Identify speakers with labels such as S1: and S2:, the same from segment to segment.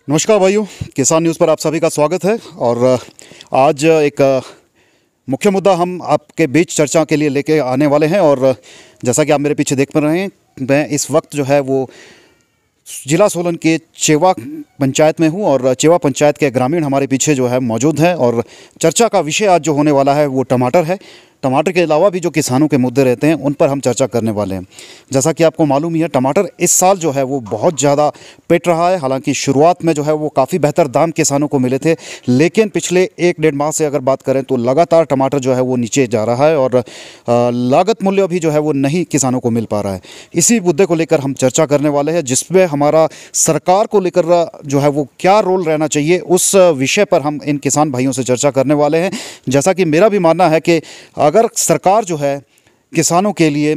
S1: नमस्कार भाइयों, किसान न्यूज़ पर आप सभी का स्वागत है। और आज एक मुख्य मुद्दा हम आपके बीच चर्चा के लिए लेके आने वाले हैं। और जैसा कि आप मेरे पीछे देख पा रहे हैं, मैं इस वक्त जो है वो जिला सोलन के चेवा पंचायत में हूं और चेवा पंचायत के ग्रामीण हमारे पीछे जो है मौजूद हैं। और चर्चा का विषय आज जो होने वाला है वो टमाटर है। टमाटर के अलावा भी जो किसानों के मुद्दे रहते हैं उन पर हम चर्चा करने वाले हैं। जैसा कि आपको मालूम ही है, टमाटर इस साल जो है वो बहुत ज़्यादा पिट रहा है। हालांकि शुरुआत में जो है वो काफ़ी बेहतर दाम किसानों को मिले थे, लेकिन पिछले 1-1.5 माह से अगर बात करें तो लगातार टमाटर जो है वो नीचे जा रहा है और लागत मूल्य भी जो है वो नहीं किसानों को मिल पा रहा है। इसी मुद्दे को लेकर हम चर्चा करने वाले हैं, जिसमें हमारा सरकार को लेकर जो है वो क्या रोल रहना चाहिए, उस विषय पर हम इन किसान भाइयों से चर्चा करने वाले हैं। जैसा कि मेरा भी मानना है कि अगर सरकार जो है किसानों के लिए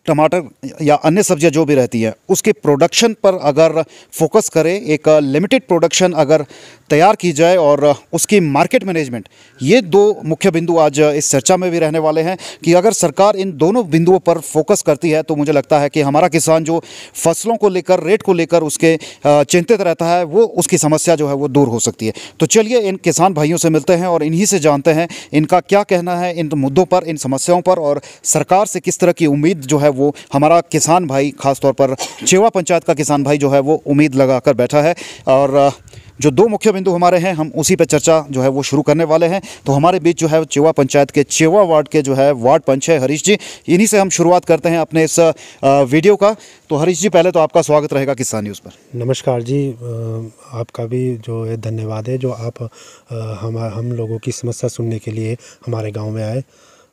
S1: टमाटर या अन्य सब्जियां जो भी रहती हैं उसके प्रोडक्शन पर अगर फोकस करे, एक लिमिटेड प्रोडक्शन अगर तैयार की जाए और उसकी मार्केट मैनेजमेंट, ये दो मुख्य बिंदु आज इस चर्चा में भी रहने वाले हैं। कि अगर सरकार इन दोनों बिंदुओं पर फोकस करती है तो मुझे लगता है कि हमारा किसान जो फसलों को लेकर, रेट को लेकर उसके चिंतित रहता है, वो उसकी समस्या जो है वो दूर हो सकती है। तो चलिए इन किसान भाइयों से मिलते हैं और इन्हीं से जानते हैं इनका क्या कहना है इन मुद्दों पर, इन समस्याओं पर, और सरकार से किस तरह की उम्मीद जो है वो हमारा किसान भाई, खासतौर पर चेवा पंचायत का किसान भाई जो है वो उम्मीद लगाकर बैठा है। और जो दो मुख्य बिंदु हमारे हैं, हम उसी पर चर्चा जो है वो शुरू करने वाले हैं। तो हमारे बीच जो है चेवा पंचायत के चेवा वार्ड के जो है वार्ड पंच है हरीश जी, इन्हीं से हम शुरुआत करते हैं अपने इस वीडियो का। तो हरीश जी, पहले तो आपका स्वागत रहेगा किसान न्यूज़ पर।
S2: नमस्कार जी, आपका भी जो है धन्यवाद है जो आप हम लोगों की समस्या सुनने के लिए हमारे गांव में आए।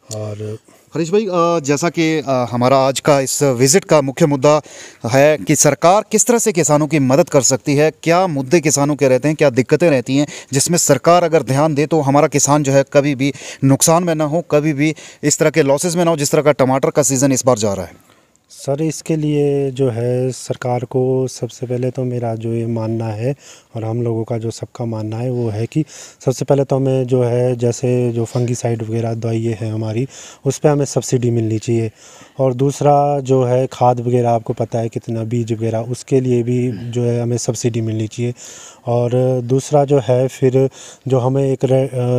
S2: और
S1: हरीश भाई, जैसा कि हमारा आज का इस विज़िट का मुख्य मुद्दा है कि सरकार किस तरह से किसानों की मदद कर सकती है, क्या मुद्दे किसानों के रहते हैं, क्या दिक्कतें रहती हैं जिसमें सरकार अगर ध्यान दे तो हमारा किसान जो है कभी भी नुकसान में ना हो, कभी भी इस तरह के लॉसेस में ना हो जिस तरह का टमाटर का सीज़न इस बार जा रहा है।
S2: सर, इसके लिए जो है सरकार को सबसे पहले तो मेरा जो ये मानना है और हम लोगों का जो सबका मानना है वो है कि सबसे पहले तो हमें जो है जैसे जो फंगीसाइड वगैरह दवाइयाँ हैं हमारी, उस पर हमें सब्सिडी मिलनी चाहिए। और दूसरा जो है खाद वगैरह, आपको पता है कितना, बीज वगैरह, उसके लिए भी जो है हमें सब्सिडी मिलनी चाहिए। और दूसरा जो है फिर जो हमें एक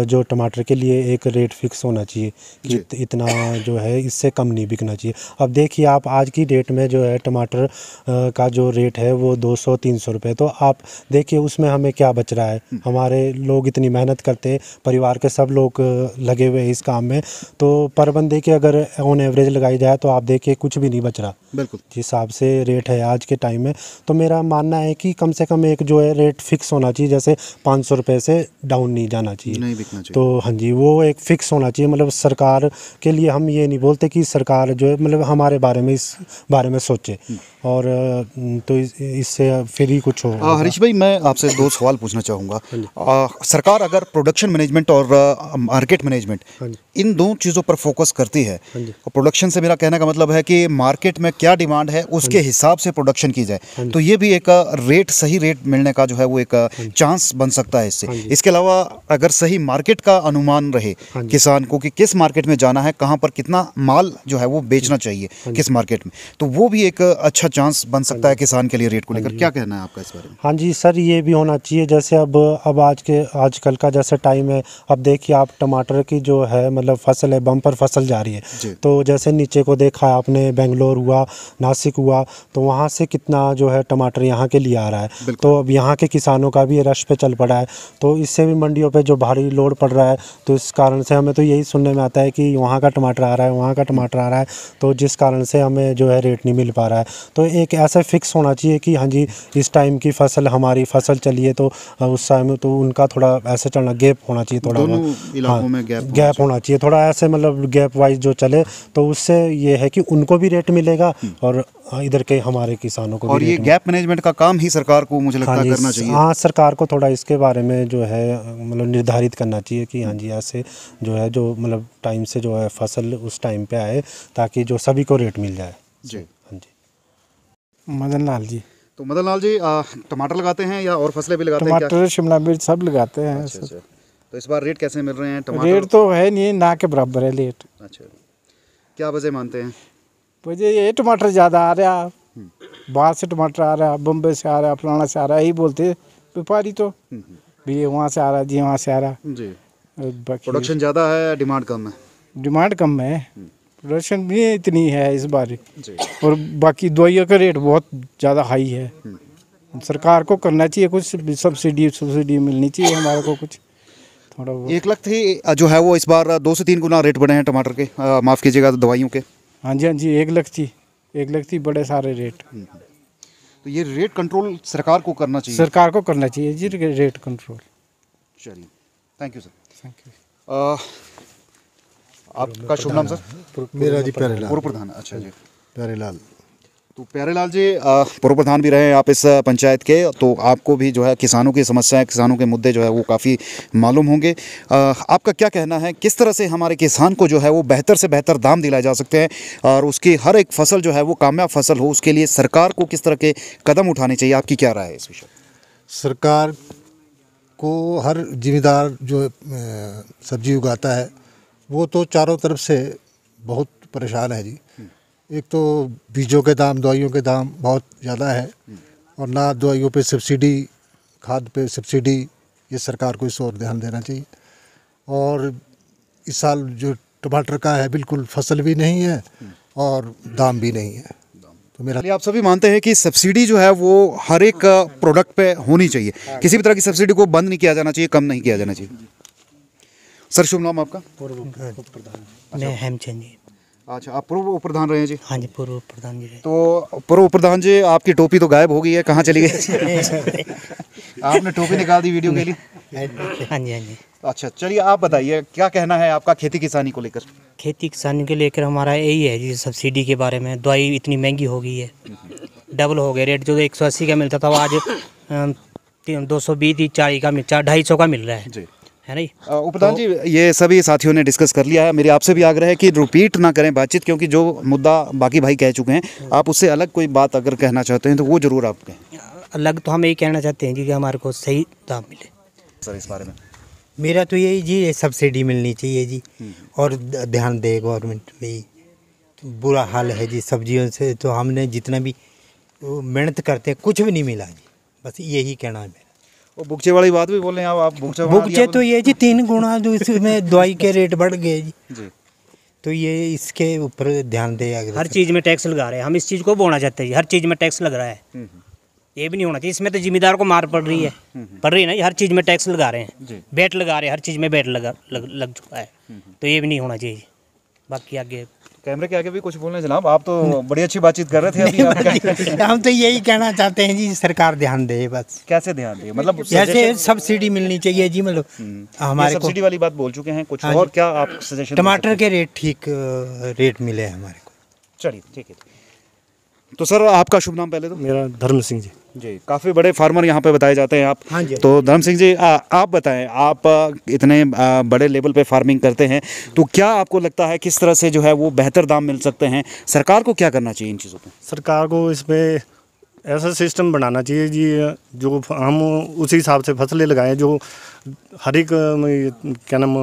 S2: जो टमाटर के लिए एक रेट फिक्स होना चाहिए कि इतना जो है इससे कम नहीं बिकना चाहिए। अब देखिए आप आज की डेट में जो है टमाटर का जो रेट है वो 200-300 रुपये, तो आप देखिए उसमें हमें क्या बच रहा है। हमारे लोग इतनी मेहनत करते हैं, परिवार के सब लोग लगे हुए हैं इस काम में, तो पर बंदे के अगर ऑन एवरेज लगाई जाए तो आप देखिए कुछ भी नहीं बच रहा। बिल्कुल जिस हिसाब से रेट है आज के टाइम में, तो मेरा मानना है कि कम से कम एक जो है रेट फिक्स होना चाहिए, जैसे 500 रुपये से डाउन नहीं जाना चाहिए, नहीं बिकना चाहिए। तो हाँ जी, वो एक फिक्स होना चाहिए। मतलब सरकार के लिए हम ये नहीं बोलते कि सरकार जो है मतलब हमारे बारे में, इस बारे में सोचे और तो इससे फिर ही कुछ हो।
S1: हरीश भाई, मैं आपसे दो सवाल पूछना चाहूँगा। सरकार अगर प्रोडक्शन मैनेजमेंट और मार्केट मैनेजमेंट, इन दो चीज़ों पर फोकस करती है, प्रोडक्शन से मेरा कहने का मतलब है कि मार्केट में क्या डिमांड है उसके हिसाब से प्रोडक्शन की जाए, तो ये भी एक रेट, सही रेट मिलने का जो है वो एक चांस बन सकता है इससे। इसके अलावा अगर सही मार्केट का अनुमान रहे किसान को कि किस मार्केट में जाना है, कहाँ पर कितना माल जो है वो बेचना चाहिए, किस मार्केट में, तो वो भी एक अच्छा चांस बन सकता है किसान के लिए रेट को लेकर। क्या कहना है आपका इस बारे में?
S2: हाँ जी सर, ये भी होना चाहिए। जैसे अब आजकल का जैसे टाइम है, अब देखिए आप टमाटर की जो है मतलब फसल है, बम्पर फसल जा रही है। तो जैसे नीचे को देखा आपने, बेंगलोर हुआ, नासिक हुआ, तो वहाँ से कितना जो है टमाटर यहाँ के लिए आ रहा है। तो अब यहाँ के किसानों का भी रश पे चल पड़ा है, तो इससे भी मंडियों पे जो भारी लोड पड़ रहा है, तो इस कारण से हमें तो यही सुनने में आता है कि वहाँ का टमाटर आ रहा है, वहाँ का टमाटर आ रहा है, तो जिस कारण से हमें जो है रेट नहीं मिल पा रहा है। तो एक ऐसा फिक्स होना चाहिए कि हाँ जी, इस टाइम की फसल, हमारी फसल चलिए तो उस टाइम तो उनका थोड़ा ऐसे चलना, गैप होना चाहिए, थोड़ा इलाकों में गैप होना चाहिए, थोड़ा ऐसे मतलब गैप वाइज जो चले, तो उससे ये है कि उनको भी रेट मिलेगा और इधर के हमारे किसानों को भी।
S1: और ये गैप मैनेजमेंट का काम ही सरकार को मुझे लगता है करना चाहिए।
S2: हाँ, सरकार को थोड़ा इसके बारे में जो है मतलब निर्धारित करना चाहिए कि हाँ जी ऐसे जो है जो मतलब टाइम से जो है फसल उस टाइम पे आए, ताकि जो सभी को रेट मिल जाए जी। हाँ जी।
S3: मदन लाल जी।
S1: तो मदन लाल जी, टमाटर लगाते हैं या और फसलें भी लगाते हैं?
S3: टमाटर, शिमला मिर्च सब लगाते हैं।
S1: अच्छा। तो इस बार रेट कैसे मिल रहे हैं टमाटर?
S3: रेट तो है नहीं, ना के बराबर है रेट।
S1: अच्छा, क्या वजह मानते हैं?
S3: वजह ये टमाटर ज़्यादा आ रहा, बाहर से टमाटर आ रहा, बम्बई से आ रहा, फलाना से आ रहा, यही बोलते व्यापारी तो भी वहाँ से आ रहा जी, वहाँ से आ रहा।
S1: जी,
S3: और बाकी
S1: प्रोडक्शन ज़्यादा है, डिमांड कम है।
S3: डिमांड कम है, प्रोडक्शन भी इतनी है इस बार।
S1: जी,
S3: और बाकी दवाइयों का रेट बहुत ज़्यादा हाई है। सरकार को करना चाहिए कुछ, सब्सिडी मिलनी चाहिए हमारे को कुछ थोड़ा बहुत।
S1: 1 लाख थी जो है वो इस बार 2 से 3 गुना रेट बढ़े हैं टमाटर के, माफ़ कीजिएगा दवाइयों के।
S3: हाँ जी, हाँ जी, 1 लाख थी बड़े सारे रेट।
S1: तो ये रेट कंट्रोल सरकार को करना चाहिए।
S3: सरकार को करना चाहिए जी रेट कंट्रोल।
S1: चलिए, thank you sir.
S3: Thank you.
S1: आपका शुभ नाम सर?
S4: मेरा जी प्यारेलाल।
S1: पूर्व प्रधान, अच्छा जी।
S4: प्यारेलाल।
S1: तो प्यारेलाल जी, पूर्व प्रधान भी रहे हैं आप इस पंचायत के, तो आपको भी जो है किसानों की समस्याएं, किसानों के मुद्दे जो है वो काफ़ी मालूम होंगे। आपका क्या कहना है, किस तरह से हमारे किसान को जो है वो बेहतर से बेहतर दाम दिलाए जा सकते हैं और उसकी हर एक फसल जो है वो कामयाब फसल हो, उसके लिए सरकार को किस तरह के कदम उठाने चाहिए? आपकी क्या राय है इस विषय?
S4: सरकार को हर जिम्मेदार जो सब्जी उगाता है वो तो चारों तरफ से बहुत परेशान है जी। एक तो बीजों के दाम, दवाइयों के दाम बहुत ज़्यादा है और ना दवाइयों पे सब्सिडी, खाद पे सब्सिडी, ये सरकार को इस ओर ध्यान देना चाहिए। और इस साल जो टमाटर का है बिल्कुल फसल भी नहीं है और दाम भी नहीं है। तो मेरा
S1: चलिए, आप सभी मानते हैं कि सब्सिडी जो है वो हर एक प्रोडक्ट पे होनी चाहिए, किसी भी तरह की सब्सिडी को बंद नहीं किया जाना चाहिए, कम नहीं किया जाना चाहिए। सर, शुभ नाम आपका?
S5: मैं हेमचंद जी।
S1: अच्छा, आप पूर्व प्रधान रहे हैं जी?
S5: हाँ जी, पूर्व प्रधान जी रहे।
S1: तो पूर्व प्रधान जी, आपकी टोपी तो गायब हो गई है, कहाँ चली गई? आपने टोपी निकाल दी वीडियो के लिए?
S5: हाँ जी, हाँ जी।
S1: अच्छा, चलिए आप बताइए, क्या कहना है आपका खेती किसानी को लेकर?
S5: खेती किसानी के लेकर हमारा यही है जी, सब्सिडी के बारे में। दवाई इतनी महंगी हो गई है, डबल हो गए रेट। जो 180 का मिलता था वो आज 220, 40 का, 250 का मिल रहा है
S1: जी,
S5: है नहीं?
S1: उपप्रधान जी, ये सभी साथियों ने डिस्कस कर लिया है। मेरी आपसे भी आग्रह है कि रिपीट ना करें बातचीत, क्योंकि जो मुद्दा बाकी भाई कह चुके हैं, आप उससे अलग कोई बात अगर कहना चाहते हैं तो वो ज़रूर आप कहें।
S5: अलग तो हम यही कहना चाहते हैं जी कि हमारे को सही दाम मिले
S1: सर, इस बारे में
S6: मेरा तो यही जी, सब्सिडी मिलनी चाहिए जी और ध्यान दे गवर्नमेंट भी। तो बुरा हाल है जी सब्जियों से, तो हमने जितना भी मेहनत करते हैं कुछ भी नहीं मिला जी, बस यही कहना है मेरा।
S1: वो बुकचे वाली बात भी बोल रहे हैं आप
S6: बुकचे तो ये जी 3 गुना जो इसमें दवाई के रेट बढ़ गए जी। तो ये इसके ऊपर ध्यान दे।
S5: हर चीज़ में टैक्स लगा रहे हैं, हम इस चीज़ को बोलना चाहते हैं। हर चीज़ में टैक्स लग रहा है, ये भी नहीं होना चाहिए। इसमें तो जिम्मेदार को मार पड़ रही है, ना। हर चीज़ में टैक्स लगा रहे हैं, बेट लगा रहे हैं, हर चीज़ में बेट लग चुका है। तो ये भी नहीं होना चाहिए। बाकी आगे
S1: कैमरे के आगे भी कुछ बोलना जनाब, आप तो बड़ी अच्छी बातचीत कर रहे थे अभी। आप
S6: हम तो यही कहना चाहते हैं जी, सरकार ध्यान दे बस।
S1: कैसे ध्यान दे, मतलब
S6: जैसे सब्सिडी मिलनी चाहिए जी, मतलब हमारे को
S1: सब्सिडी वाली बात बोल चुके हैं, कुछ और क्या आप सजेशन?
S6: टमाटर के रेट ठीक रेट मिले हमारे को।
S1: चलिए, ठीक है। तो सर, आपका शुभ नाम पहले तो?
S2: मेरा धर्म सिंह जी।
S1: जी, काफ़ी बड़े फार्मर यहाँ पे बताए जाते हैं आप।
S6: हाँ जी।
S1: तो धर्म सिंह जी, आप बताएं, आप इतने बड़े लेवल पे फार्मिंग करते हैं, तो क्या आपको लगता है किस तरह से जो है वो बेहतर दाम मिल सकते हैं? सरकार को क्या करना चाहिए इन चीज़ों पे?
S2: सरकार को इसमें ऐसा सिस्टम बनाना चाहिए जी, जो हम उसी हिसाब से फसलें लगाएं, जो हर एक क्या नाम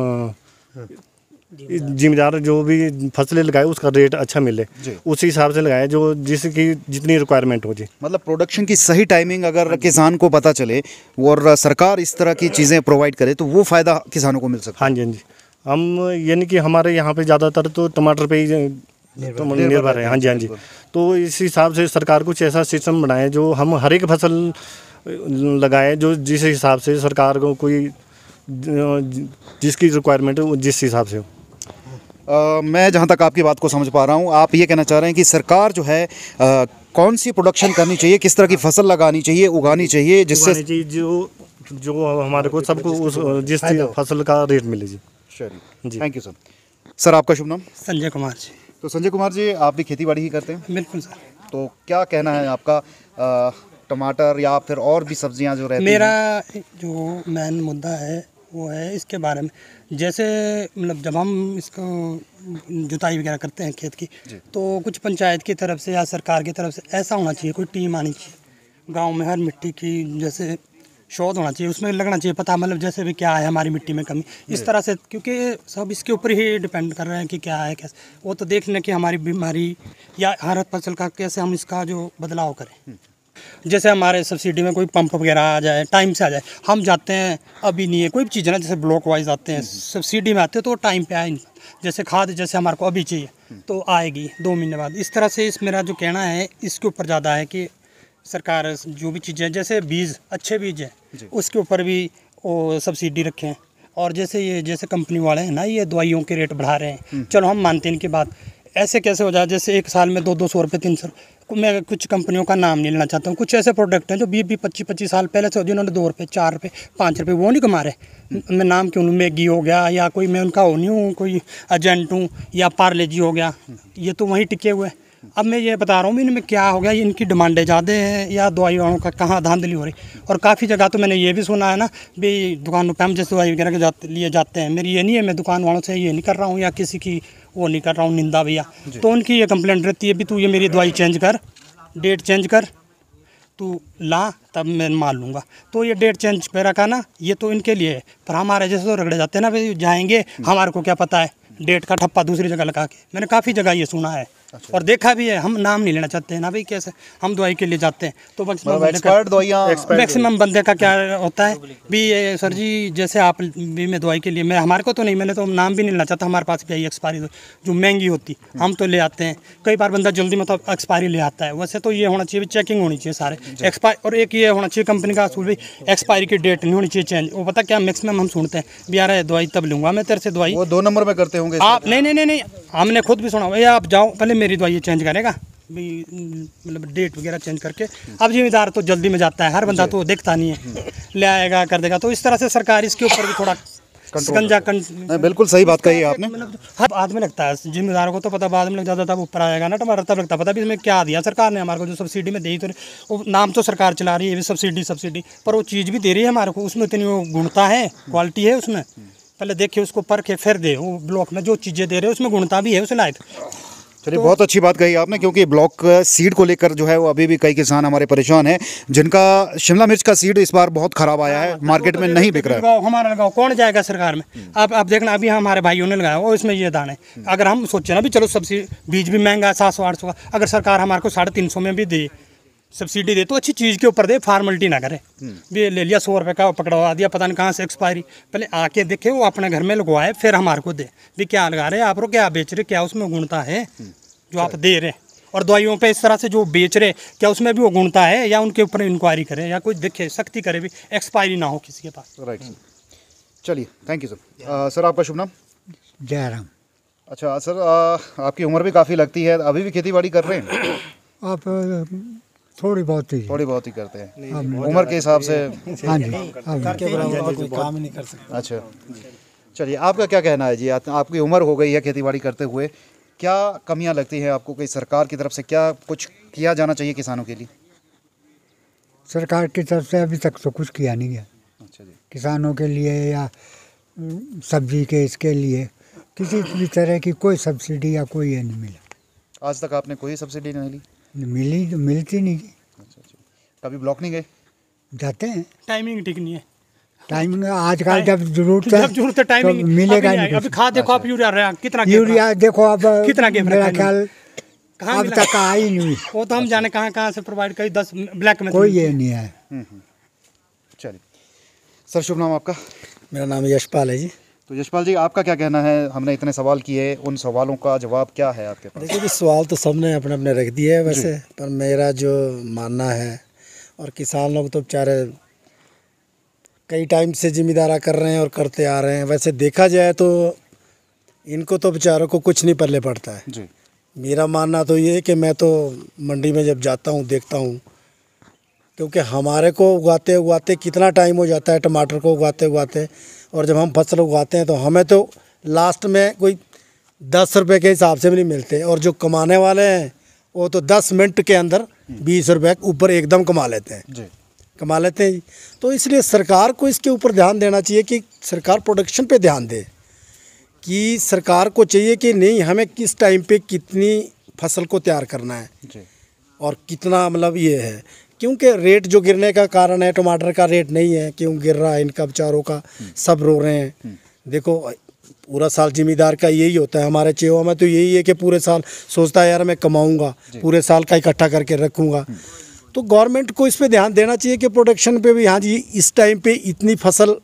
S2: जिम्मेदार जो भी फसलें लगाए उसका रेट अच्छा मिले, उसी हिसाब से लगाए जो जिसकी जितनी रिक्वायरमेंट हो जी।
S1: मतलब प्रोडक्शन की सही टाइमिंग अगर किसान को पता चले और सरकार इस तरह की चीज़ें प्रोवाइड करे तो वो फ़ायदा किसानों को मिल सकता है।
S2: हाँ जी, हाँ जी। हम यानी कि हमारे यहाँ पे ज़्यादातर तो टमाटर पे ही निर्भर है। हाँ जी, हाँ जी। तो इस हिसाब से सरकार कुछ ऐसा सिस्टम बनाए जो हम हर एक फसल लगाए, जो जिस हिसाब से सरकार को कोई जिसकी रिक्वायरमेंट हो जिस हिसाब से हो।
S1: मैं जहाँ तक आपकी बात को समझ पा रहा हूँ, आप ये कहना चाह रहे हैं कि सरकार जो है कौन सी प्रोडक्शन करनी चाहिए, किस तरह की फसल लगानी चाहिए, उगानी चाहिए, जिससे
S2: जो हमारे को सबको उस जिस फसल का रेट मिले जी।
S1: जी, थैंक यू सर। सर, आपका शुभ नाम?
S5: संजय कुमार जी।
S1: तो संजय कुमार जी, आप भी खेती बाड़ी ही करते हैं?
S5: बिल्कुल सर।
S1: तो क्या कहना है आपका, टमाटर या फिर और भी सब्जियां जो रहती हैं?
S7: मेरा जो मेन मुद्दा है वो है इसके बारे में, जैसे मतलब जब हम इसको जुताई वगैरह करते हैं खेत की, तो कुछ पंचायत की तरफ से या सरकार की तरफ से ऐसा होना चाहिए, कोई टीम आनी चाहिए गांव में, हर मिट्टी की जैसे शोध होना चाहिए, उसमें लगना चाहिए पता, मतलब जैसे भी क्या है हमारी मिट्टी में कमी, इस तरह से, क्योंकि सब इसके ऊपर ही डिपेंड कर रहे हैं कि क्या है कैसे, वो तो देख लें कि हमारी बीमारी या हर फसल का कैसे हम इसका जो बदलाव करें। जैसे हमारे सब्सिडी में कोई पंप वगैरह आ जाए, टाइम से आ जाए, हम जाते हैं, अभी नहीं है कोई भी चीज़ है ना, जैसे ब्लॉक वाइज आते हैं, सब्सिडी में आते हैं तो टाइम पे आए। जैसे खाद जैसे हमारे को अभी चाहिए तो आएगी 2 महीने बाद। इस तरह से मेरा जो कहना है इसके ऊपर ज़्यादा है कि सरकार जो भी चीज़ें, जैसे बीज अच्छे बीज हैं उसके ऊपर भी वो सब्सिडी रखें। और जैसे कंपनी वाले हैं ना, ये दवाइयों के रेट बढ़ा रहे हैं, चलो हम मानते हैं इनकी बात, ऐसे कैसे हो जाए, जैसे एक साल में 200 रुपये 300। मैं कुछ कंपनियों का नाम नहीं लेना चाहता हूँ, कुछ ऐसे प्रोडक्ट हैं जो 20-25 साल पहले से जिन्होंने 2 रुपये 4 रुपये 5 रुपये वो नहीं कमा रहे। मैं नाम क्यों लूँ, मैगी हो गया या कोई, मैं उनका हो नहीं हूँ, कोई एजेंट हूँ, या पार्ले जी हो गया, ये तो वहीं टिके हुए हैं। अब मैं ये बता रहा हूँ इनमें क्या हो गया, इनकी डिमांडें ज़्यादा हैं या दवाई वालों का कहाँ धांधली हो रही। और काफ़ी जगह तो मैंने ये भी सुना है ना भी दुकानों पे हम जैसे दवाई वगैरह के लिए जाते हैं, मेरी ये नहीं है, मैं दुकान वालों से ये नहीं कर रहा हूँ या किसी की वो नहीं कर रहा हूँ निंदा भैया, तो उनकी ये कंप्लेंट रहती है भी तू ये मेरी दवाई चेंज कर, डेट चेंज कर, तू ला तब मैं माल लूँगा। तो ये डेट चेंज पे रखा ना, ये तो इनके लिए है, पर हमारे जैसे तो रगड़े जाते हैं ना भाई, जाएंगे हमारे को क्या पता है, डेट का ठप्पा दूसरी जगह लगा के। मैंने काफ़ी जगह ये सुना है और देखा भी है, हम नाम नहीं लेना चाहते हैं ना भाई, कैसे हम दवाई के लिए जाते हैं तो मैक्सिमम बंदे का क्या होता है भी, सर जी जैसे आप भी मैं दवाई के लिए, मैं हमारे को तो नहीं, मैंने तो नाम भी नहीं लेना चाहता, हमारे पास भी आई एक्सपायरी जो महंगी होती हम तो ले आते हैं। कई बार बंदा जल्दी मतलब एक्सपायरी ले आता है, वैसे तो ये होना चाहिए, चेकिंग होनी चाहिए सारे एक्सपायरी। और एक ये होना चाहिए कंपनी का असूल भी, एक्सपायरी की डेट नहीं होनी चाहिए चेंज। वो पता क्या मैक्सिमम हम सुनते हैं भी यार दवाई तब लूँगा मैं तेरे से दवाई,
S1: वो 2 नंबर में करते होंगे
S7: आप। नहीं, हमने खुद भी सुना भैया आप जाओ पहले मेरी दवाई चेंज करेगा भी, मतलब डेट वगैरह चेंज करके। अब जिम्मेदार तो जल्दी में जाता है, हर बंदा तो देखता नहीं है, ले आएगा कर देगा। तो इस तरह से सरकार इसके ऊपर भी थोड़ा
S1: बिल्कुल सही बात कही आपने।
S7: मतलब हर आदमी लगता है, जिम्मेदारों को तो पता बाद में लग जाता, तब ऊपर आएगा ना तुम्हारा, तब लगता पता भी इसमें क्या दिया सरकार ने हमारे को, जो सब्सिडी में दी तो वो नाम तो सरकार चला रही है सब्सिडी, पर वो चीज़ भी दे रही है हमारे को, उसमें इतनी वो गुणता है, क्वालिटी है उसमें, पहले देखिए उसको परखे फिर दे। वो ब्लॉक में जो चीज़ें दे रहे हैं उसमें गुणता भी है उस लायक।
S1: चलिए बहुत अच्छी बात कही आपने, क्योंकि ब्लॉक सीड को लेकर जो है वो अभी भी कई किसान हमारे परेशान हैं, जिनका शिमला मिर्च का सीड इस बार बहुत खराब आया है, मार्केट में नहीं बिक रहा है।
S7: हमारा लगाओ कौन जाएगा सरकार में, आप देखना अभी हमारे भाइयों ने लगाया वो, इसमें ये दाने, अगर हम सोचे ना भी चलो सब्सिडी, बीज भी महंगा 700-800 का, अगर सरकार हमारे को 350 में भी दे सब्सिडी दे तो अच्छी चीज़ के ऊपर दे, फार्मलिटी ना करे भी ले लिया 100 रुपये का पकड़वा दिया, पता नहीं कहाँ से एक्सपायरी, पहले आके देखे वो अपने घर में लगवाए फिर हमारे को दे भी क्या लगा रहे आप, क्या बेच रहे, क्या उसमें गुणता है जो आप दे रहे। और दवाइयों पे इस तरह से जो बेच रहे क्या उसमें भी वो गुणता है, या उनके ऊपर इंक्वायरी करे या कोई देखे, सख्ती करे भी, एक्सपायरी ना हो किसी के पास।
S1: राइट सर, चलिए थैंक यू सर। सर आपका शुभ नाम?
S8: जयराम।
S1: अच्छा सर, आपकी उम्र भी काफ़ी लगती है, अभी भी खेती बाड़ी कर रहे हैं?
S8: आप थोड़ी बहुत ही
S1: करते हैं उम्र के हिसाब से?
S8: हाँ जी,
S3: कोई काम ही नहीं कर सकता।
S1: अच्छा चलिए, आपका क्या कहना है जी, आपकी उम्र हो गई है खेती बाड़ी करते हुए, क्या कमियां लगती हैं आपको, कि सरकार की तरफ से क्या कुछ किया जाना चाहिए किसानों के लिए?
S8: सरकार की तरफ से अभी तक तो कुछ किया नहीं गया।
S1: अच्छा जी।
S8: किसानों के लिए या सब्जी के इसके लिए किसी भी तरह की कोई सब्सिडी या कोई ये नहीं मिला।
S1: आज तक आपने कोई सब्सिडी नहीं ली?
S8: मिलती नहीं।
S1: अच्छा, कभी ब्लॉक नहीं गए?
S8: जाते हैं,
S7: टाइमिंग ठीक नहीं है,
S8: टाइमिंग आजकल जब जरूरत है
S7: टाइमिंग
S8: तो मिलेगा नहीं।
S7: अभी खाद देखो आप, यूरिया कितना
S8: देखो अब
S7: कितना
S8: मेरा ख्याल अब तक आई नहीं,
S7: वो तो हम जाने कहाँ से प्रोवाइड करी, 10 ब्लैक में
S8: कोई ये नहीं है।
S1: चलिए सर, शुभ नाम आपका?
S9: मेरा नाम यशपाल है जी।
S1: तो यशपाल जी, आपका क्या कहना है, हमने इतने सवाल किए, उन सवालों का जवाब क्या है आपके पास?
S9: देखिए, सवाल तो सबने अपने अपने रख दिए है वैसे, पर मेरा जो मानना है, और किसान लोग तो बेचारे कई टाइम से जिम्मेदारा कर रहे हैं और करते आ रहे हैं, वैसे देखा जाए तो इनको तो बेचारों को कुछ नहीं पल्ले पड़ता है जी। मेरा मानना तो ये है कि मैं तो मंडी में जब जाता हूँ देखता हूँ, क्योंकि हमारे को उगाते उगाते कितना टाइम हो जाता है, टमाटर को उगाते उगाते, और जब हम फसल उगाते हैं तो हमें तो लास्ट में कोई 10 रुपये के हिसाब से भी नहीं मिलते, और जो कमाने वाले हैं वो तो 10 मिनट के अंदर 20 रुपये ऊपर एकदम कमा लेते हैं जी। तो इसलिए सरकार को इसके ऊपर ध्यान देना चाहिए कि सरकार प्रोडक्शन पे ध्यान दे, कि सरकार को चाहिए कि नहीं हमें किस टाइम पे कितनी फसल को तैयार करना है और कितना मतलब ये है, क्योंकि रेट जो गिरने का कारण है, टमाटर का रेट नहीं है, क्यों गिर रहा है, इनका बेचारों का सब रो रहे हैं। देखो पूरा साल जिम्मेदार का यही होता है, हमारे चेवा में तो यही है कि पूरे साल सोचता है यार मैं कमाऊंगा, पूरे साल का इकट्ठा करके रखूंगा, तो गवर्नमेंट को इस पे ध्यान देना चाहिए कि प्रोडक्शन पे भी, हाँ जी इस टाइम पे इतनी फसल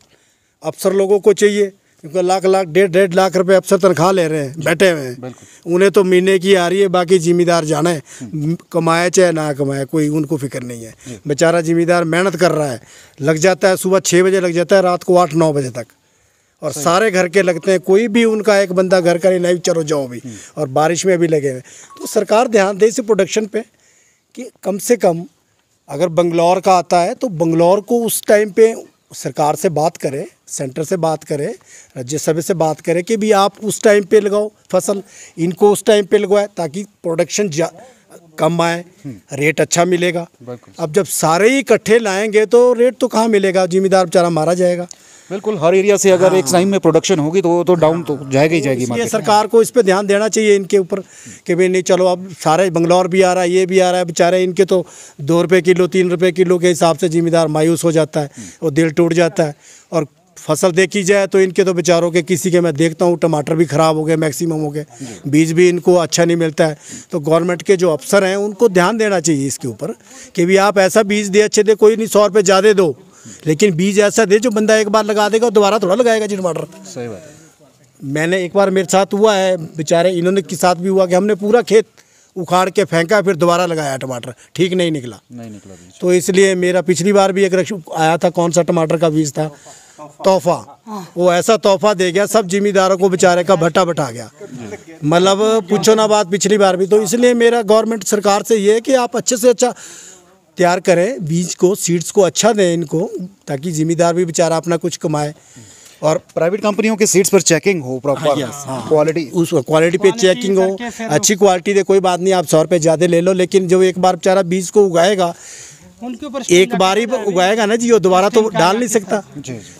S9: अफसर लोगों को चाहिए, क्योंकि लाख लाख 1.5 लाख रुपए अफसर तनख्वाह ले रहे हैं, बैठे हुए हैं, उन्हें तो महीने की आ रही है, बाकी जिम्मेदार जाना है, कमाए चाहे ना कमाए कोई उनको फिक्र नहीं है। बेचारा जिम्मेदार मेहनत कर रहा है, लग जाता है सुबह 6 बजे लग जाता है, रात को 8-9 बजे तक, और सारे घर के लगते हैं, कोई भी उनका एक बंदा घर का नहीं, चलो जाओ भी, और बारिश में भी लगे हुए। तो सरकार ध्यान दे इस प्रोडक्शन पे कि कम से कम अगर बंगलौर का आता है तो बंगलौर को उस टाइम पे सरकार से बात करें, सेंटर से बात करें, राज्यसभा से बात करें कि भी आप उस टाइम पे लगाओ फसल, इनको उस टाइम पे लगवाए ताकि प्रोडक्शन कम आए, रेट अच्छा मिलेगा। अब जब सारे ही इकट्ठे लाएंगे तो रेट तो कहाँ मिलेगा, जिम्मेदार बेचारा मारा जाएगा।
S1: बिल्कुल, हर एरिया से अगर एक टाइम में प्रोडक्शन होगी तो डाउन तो जाएगी ही जाएगी
S9: मार्केट। सरकार को इस पे ध्यान देना चाहिए इनके ऊपर कि भाई नहीं, चलो अब सारे बंगलौर भी आ रहा है, ये भी आ रहा है, बेचारे इनके तो 2 रुपये किलो 3 रुपये किलो के हिसाब से जिम्मेदार मायूस हो जाता है और दिल टूट जाता है। और फसल देखी जाए तो इनके तो बेचारों के किसी के मैं देखता हूँ टमाटर भी ख़राब हो गए, मैक्सिमम हो गए, बीज भी इनको अच्छा नहीं मिलता है। तो गवर्नमेंट के जो अफसर हैं उनको ध्यान देना चाहिए इसके ऊपर कि भी आप ऐसा बीज दे, अच्छे दे, कोई नहीं 100 रुपये ज़्यादा दो, लेकिन बीज ऐसा दे जो बंदा एक बार लगा देगा दोबारा थोड़ा लगाएगा जी टमाटर।
S1: सही बात है।
S9: मैंने एक बार मेरे साथ हुआ है, बेचारे इन्होंने के साथ भी हुआ कि हमने पूरा खेत उखाड़ के फेंका, फिर दोबारा लगाया टमाटर, ठीक नहीं निकला बीज। तो इसलिए मेरा पिछली बार भी एक आया था, कौन सा टमाटर का बीज था, तोहफा, वो ऐसा तोहफा दे गया, सब जिम्मेदारों को बेचारे का भट्टा बटा गया, मतलब पूछो ना बात पिछली बार भी। तो इसलिए मेरा गवर्नमेंट सरकार से ये है कि आप अच्छे से अच्छा तैयार करें बीज को, सीड्स को अच्छा दें इनको, ताकि जिम्मेदार भी बेचारा अपना कुछ कमाए।
S1: और प्राइवेट कंपनियों के सीड्स पर चेकिंग हो, प्रॉपर क्वालिटी,
S9: उस क्वालिटी पे चेकिंग हो, अच्छी क्वालिटी दे, कोई बात नहीं आप 100 रुपये ज़्यादा ले लो, लेकिन जो एक बार बेचारा बीज को उगाएगा,
S7: उनके ऊपर
S9: एक बार ही उगाएगा ना जी, वो दोबारा तो डाल नहीं सकता।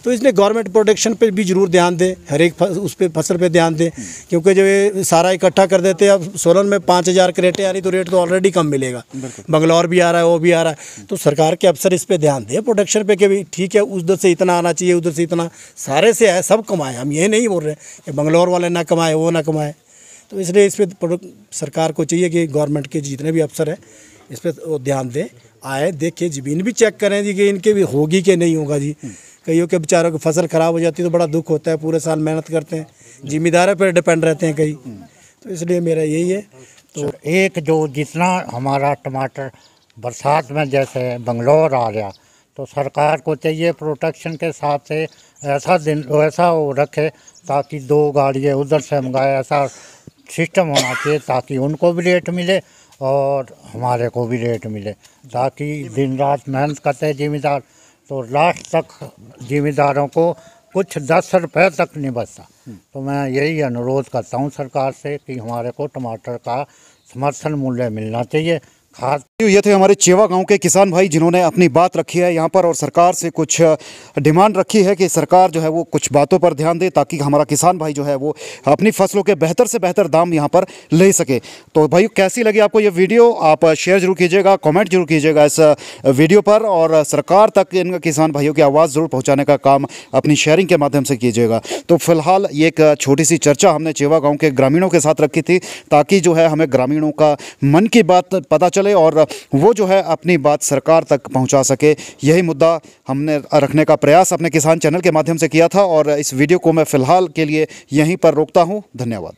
S9: तो इसलिए गवर्नमेंट प्रोडक्शन पे भी जरूर ध्यान दे, हर एक उस पे फसल पे ध्यान दे, क्योंकि जो ये सारा इकट्ठा कर देते हैं, अब सोलन में 5000 क्रेटें आ रही तो रेट तो ऑलरेडी कम मिलेगा, बंगलौर भी आ रहा है, वो भी आ रहा है। तो सरकार के अफसर इस पे ध्यान दे प्रोडक्शन पे कि भाई ठीक है उधर से इतना आना चाहिए, उधर से इतना, सारे से है, सब कमाए। हम ये नहीं बोल रहे कि बंगलौर वाले ना कमाए, वो ना कमाए। तो इसलिए इस पर सरकार को चाहिए कि गवर्नमेंट के जितने भी अफसर हैं इस पर ध्यान दें, आए देखे, ज़मीन भी चेक करें जी कि इनके भी होगी कि नहीं होगा जी। कईयों के बेचारों की फसल ख़राब हो जाती है तो बड़ा दुख होता है, पूरे साल मेहनत करते हैं, जिम्मेदारों पर डिपेंड रहते हैं कई। तो इसलिए मेरा यही है।
S10: तो एक जो जितना हमारा टमाटर बरसात में जैसे बंगलौर आ गया, तो सरकार को चाहिए प्रोटेक्शन के साथ से ऐसा दिन वैसा वो रखे ताकि 2 गाड़ियाँ उधर से मंगाए, ऐसा सिस्टम होना चाहिए ताकि उनको भी रेट मिले और हमारे को भी रेट मिले, ताकि दिन रात मेहनत करते हैं जिम्मेदार, तो लास्ट तक जिम्मेदारों को कुछ 10 रुपये तक नहीं बचता। तो मैं यही अनुरोध करता हूँ सरकार से कि हमारे को टमाटर का समर्थन मूल्य मिलना चाहिए। खाद
S1: ये थे हमारे चेवा गांव के किसान भाई जिन्होंने अपनी बात रखी है यहाँ पर और सरकार से कुछ डिमांड रखी है कि सरकार जो है वो कुछ बातों पर ध्यान दे ताकि हमारा किसान भाई जो है वो अपनी फसलों के बेहतर से बेहतर दाम यहाँ पर ले सके। तो भाई कैसी लगी आपको ये वीडियो, आप शेयर जरूर कीजिएगा, कमेंट जरूर कीजिएगा इस वीडियो पर, और सरकार तक इन किसान भाइयों की आवाज़ ज़रूर पहुँचाने का काम अपनी शेयरिंग के माध्यम से कीजिएगा। तो फिलहाल ये एक छोटी सी चर्चा हमने चेवा गाँव के ग्रामीणों के साथ रखी थी ताकि जो है हमें ग्रामीणों का मन की बात पता चले और वो जो है अपनी बात सरकार तक पहुंचा सके। यही मुद्दा हमने रखने का प्रयास अपने किसान चैनल के माध्यम से किया था और इस वीडियो को मैं फ़िलहाल के लिए यहीं पर रोकता हूं। धन्यवाद।